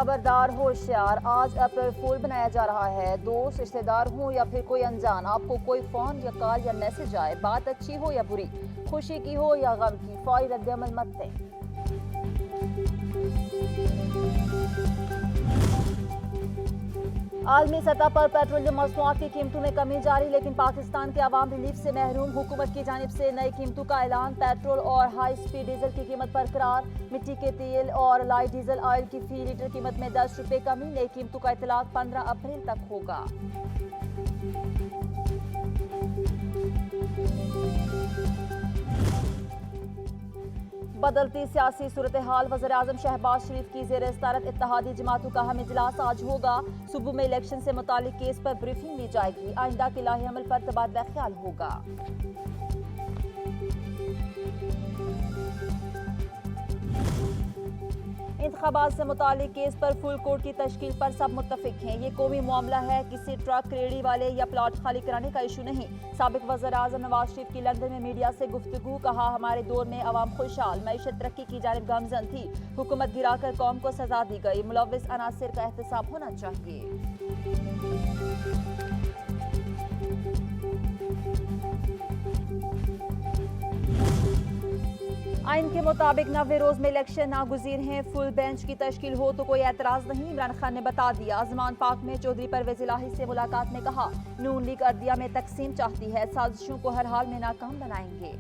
खबरदार होशियार, आज अप्रैल फूल बनाया जा रहा है। दोस्त, रिश्तेदार हो या फिर कोई अनजान, आपको कोई फोन या कॉल या मैसेज आए, बात अच्छी हो या बुरी, खुशी की हो या गम की, फौरी रद्द-ए-अमल मत दें। आलमी सतह पर पेट्रोलियम मसनूआत की कीमतों में कमी जारी, लेकिन पाकिस्तान के अवाम रिलीफ से महरूम। हुकूमत की जानिब से नई कीमतों का ऐलान। पेट्रोल और हाई स्पीड डीजल की कीमत बरकरार। मिट्टी के तेल और लाइट डीजल ऑयल की फी लीटर कीमत में 10 रुपए कमी। नई कीमतों का इतलाक 15 अप्रैल तक होगा। बदलती सियासी सूरत हाल, वज़ीर आज़म शहबाज शरीफ की ज़ेर सदारत इत्तेहादी जमातों का अहम इजलास आज होगा। सूबों में इलेक्शन से मुतालिक केस पर ब्रीफिंग ली जाएगी। आइंदा के लाहे अमल पर तबादला ख्याल होगा। इंतखाबात से मुतालिक केस पर फुल कोर्ट की तश्कील पर सब मुत्तफिक हैं। ये कौमी मामला है, किसी ट्रक रेडी वाले या प्लाट खाली कराने का इशू नहीं। साबिक वज़ीर आज़म नवाज शरीफ की लंदन में मीडिया से गुफ्तगू, कहा हमारे दौर में अवाम खुशहाल, मईशत तरक्की की जानिब गामजन थी। हुकूमत गिराकर कौम को सजा दी गई। मुलव्विस अनासिर का एहतसाब होना चाहिए। आइन के मुताबिक 90 रोज में इलेक्शन नागुज़ीर हैं। फुल बेंच की तश्कील हो तो कोई एतराज नहीं, इमरान खान ने बता दिया। ज़मान पाक में चौधरी परवेज इलाही से मुलाकात में कहा, नून लीग अर्दिया में तकसीम चाहती है, साजिशों को हर हाल में नाकाम बनाएंगे।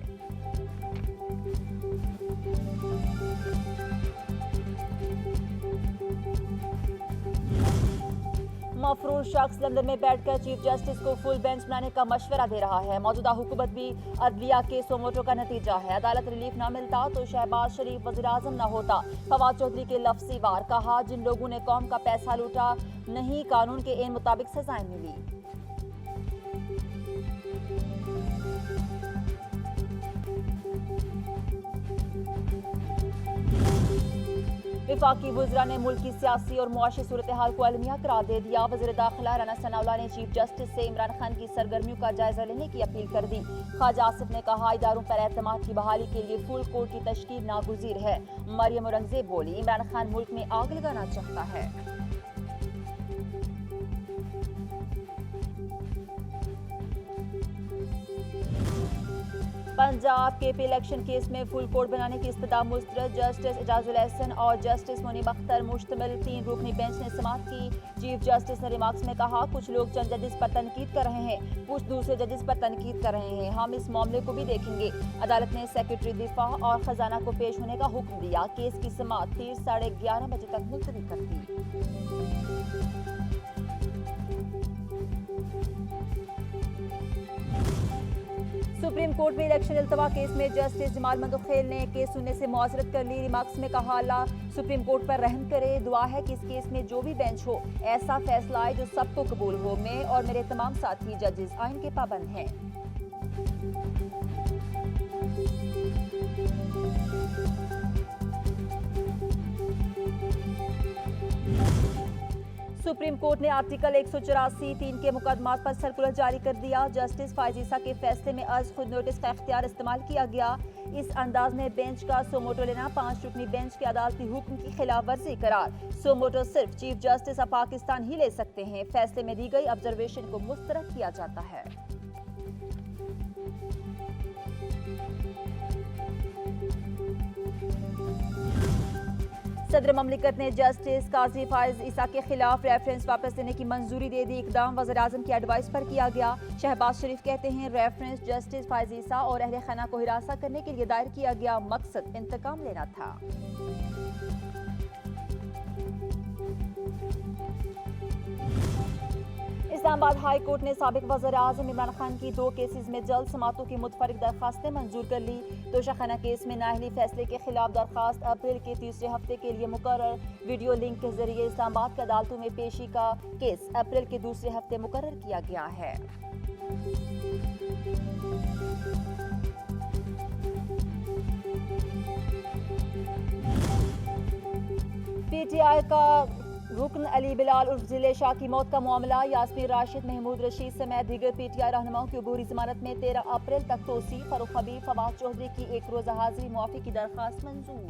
मफरूज शख्स लंदन में बैठकर चीफ जस्टिस को फुल बेंच बनाने का मशवरा दे रहा है। मौजूदा हुकूमत भी अदलिया के सोमोटो का नतीजा है। अदालत रिलीफ न मिलता तो शहबाज शरीफ वज़ीर आज़म न होता। फवाद चौधरी के लफ्ज़ी वार, कहा जिन लोगों ने कौम का पैसा लूटा नहीं, कानून के इन मुताबिक सजाएं मिली। विफाकी वज़रा ने मुल्क की सियासी और मुआशी सूरत हाल को अलमिया करार दे दिया। वज़ीर दाखिला राना सनाउल्लाह ने चीफ जस्टिस से इमरान खान की सरगर्मियों का जायजा लेने की अपील कर दी। ख्वाजा आसिफ ने कहा, इदारों पर एतमाद की बहाली के लिए फुल कोर्ट की तश्कील नागुज़ीर है। मरियम औरंगज़ेब बोली, इमरान खान मुल्क में आग लगाना चाहता है। पंजाब केपी इलेक्शन केस में फुल कोर्ट बनाने की इस्तदा मुस्तरद। जस्टिस एजाजुल एहसन और जस्टिस मुनीब अख्तर मुश्तमिल 3 रुकनी बेंच ने समाअत की। चीफ जस्टिस ने रिमार्क्स में कहा, कुछ लोग चंद जजेस पर तनकीद कर रहे हैं, कुछ दूसरे जजेस पर तनकीद कर रहे हैं, हम इस मामले को भी देखेंगे। अदालत ने सेक्रेटरी दिफा और खजाना को पेश होने का हुक्म दिया। केस की समाअत 11:30 बजे तक मुलतवी कर दी। सुप्रीम कोर्ट में इलेक्शन इल्तवा केस में जस्टिस जमाल मंदोखेल ने केस सुनने से मुआजरत कर ली। रिमार्क्स में कहा, अल्लाह सुप्रीम कोर्ट पर रहम करे, दुआ है कि इस केस में जो भी बेंच हो ऐसा फैसला आए जो सबको कबूल हो। मैं और मेरे तमाम साथी जजेस आइन के पाबंद हैं। सुप्रीम कोर्ट ने आर्टिकल 184(3) के मुकदमात पर सर्कुलर जारी कर दिया। जस्टिस फायजीसा के फैसले में अर्ज खुद नोटिस का इख्तियार इस्तेमाल किया गया। इस अंदाज में बेंच का सोमोटो लेना 5 रुकनी बेंच के अदालती हुक्म की खिलाफ वर्जी करार। सोमोटो सिर्फ चीफ जस्टिस ऑफ पाकिस्तान ही ले सकते हैं। फैसले में दी गई ऑब्जर्वेशन को मुस्तरद किया जाता है। सदर ममलिकत ने जस्टिस काजी फायज ईसा के खिलाफ रेफरेंस वापस लेने की मंजूरी दे दी। इकदाम वज़ीर आज़म की एडवाइस पर किया गया। शहबाज शरीफ कहते हैं, रेफरेंस जस्टिस फायज ईसा और अहले खाना को हिरासा करने के लिए दायर किया गया, मकसद इंतकाम लेना था। इस्लामाबाद हाई कोर्ट ने साबिक वज़ीर आज़म इमरान खान की 2 केसेस में जल्द समातों की मुतफरिक दरखास्तें मंजूर कर ली। तोशाखाना केस में नाअहली फैसले के खिलाफ दरखास्त अप्रैल के तीसरे हफ्ते के लिए मुकर्रर। वीडियो लिंक के जरिए इस्लामाबाद की अदालतों में पेशी का केस अप्रैल के दूसरे हफ्ते मुकर्रर किया गया है। पीटीआई का रुकन अली बिलाल उर्फ जिले शाह की मौत का मामला। यास्मीन राशिद, महमूद रशीद समेत दीगर पीटीआई रहनुमाओं की अबूरी जमानत में 13 अप्रैल तक तोसी। फारूक हबीब, फवाद चौधरी की 1 रोजा हाजिरी मुआफी की दरखास्त मंजूर।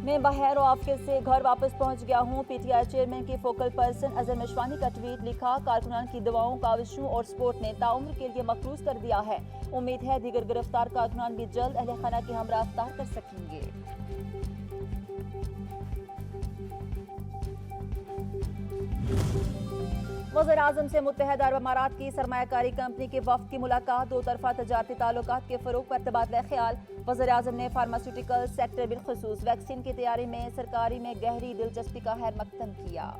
मैं बाहर ऑफिस से घर वापस पहुंच गया हूं। पीटीआई चेयरमैन के फोकल पर्सन अजहर मशवानी का ट्वीट लिखा। कारकुनान की दवाओं, काविशों और सपोर्ट ने ताउम्र के लिए मकरूज कर दिया है। उम्मीद है दीगर गिरफ्तार कारकुनान भी जल्द अहले खाना के हमरा अफ्तार कर सकेंगे। वज़ीर आज़म से मुत्तहदा अरब अमारात की सरमायाकारी कंपनी के वफ्द की मुलाकात। दो तरफा तजारती ताल्लुकात के फ़रोग़ पर तबादला ख्याल। वज़ीर आज़म ने फार्मास्यूटिकल सेक्टर बिलखुसूस वैक्सीन की तैयारी में सरकारी में गहरी दिलचस्पी का खैर मकदम किया।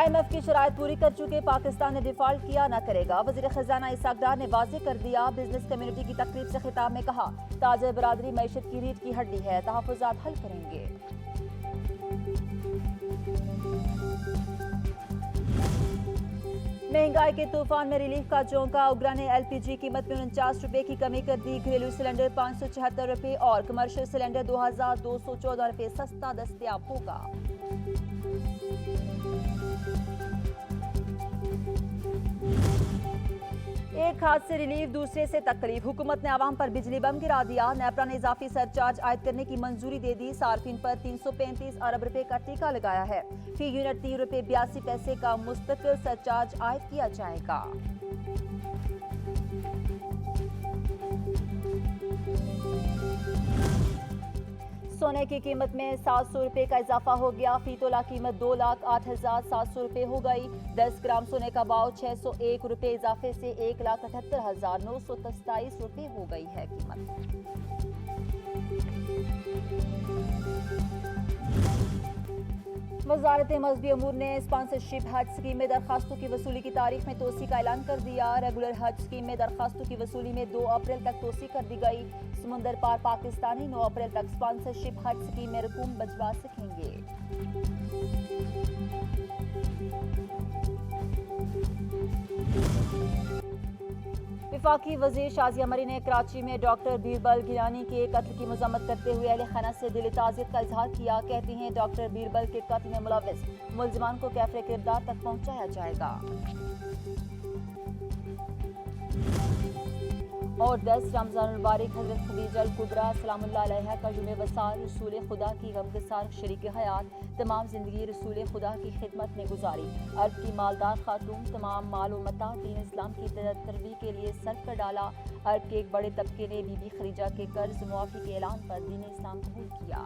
IMF की शराइत पूरी कर चुके पाकिस्तान ने डिफॉल्ट किया न करेगा। वज़ीर खजाना इसाक डार ने वाज़ेह कर दिया। बिजनेस कम्युनिटी की तकरीब से खिताब में कहा, ताजर बरादरी मईशत की रीढ़ की हड्डी है, तहफ़्फ़ुज़ात हल करेंगे। महंगाई के तूफान में रिलीफ का चौंका। उगरा ने LPG कीमत में 49 रुपए की कमी कर दी। घरेलू सिलेंडर 576 रुपए और कमर्शियल सिलेंडर 2214 रुपए सस्ता दस्तयाब होगा। एक हाथ से रिलीफ, दूसरे से तकलीफ। हुकूमत ने आवाम पर बिजली बम गिरा दिया। नेपरा ने इजाफी सरचार्ज आयद करने की मंजूरी दे दी। सार्फिन पर 335 अरब रुपए का टीका लगाया है। फी यूनिट 3 रुपए 82 पैसे का मुस्तकिल सरचार्ज आयद किया जाएगा। सोने की कीमत में 700 रुपए का इजाफा हो गया। फी तोला कीमत 2,08,700 रुपए हो गई। 10 ग्राम सोने का भाव 601 रुपए इजाफे से 1,78,927 रुपए हो गई है कीमत। वज़ारत मज़हबी अमूर ने स्पॉन्सरशिप हज स्कीम में दरखास्तों की वसूली की तारीख में तोसी का ऐलान कर दिया। रेगुलर हज स्कीम में दरखास्तों की वसूली में 2 अप्रैल तक तोसी कर दी गई। समुंदर पार पाकिस्तानी 9 अप्रैल तक स्पॉन्सरशिप हज स्कीम में रकूम बचवा सकेंगे। वफाकी वज़ीर शाज़िया मरी ने कराची में डॉक्टर बीरबल गिलानी के कत्ल की मज़म्मत करते हुए अहले खाना से दिली ताज़ियत का इजहार किया। कहती हैं डॉक्टर बीरबल के कत्ल में मुलव्विस मुल्ज़िमान को कैफ़े किरदार तक पहुँचाया जाएगा। और 10 रमज़ान मुबारक हज़रत खदीजा अल कुबरा सलामुल्लाह अलैहा का जुमे वसाल रसूल खुदा की गमगसार शरीक हयात तमाम ज़िंदगी रसूल खुदा की खिदमत में गुजारी। अर्ब की मालदार खातून तमाम माल व मता दीन इस्लाम की तरवी के लिए सर्फ कर डाला। अर्ब के एक बड़े तबके ने बीबी खदीजा के कर्ज मुआफ़ी के ऐलान पर दीन इस्लाम कबूल किया।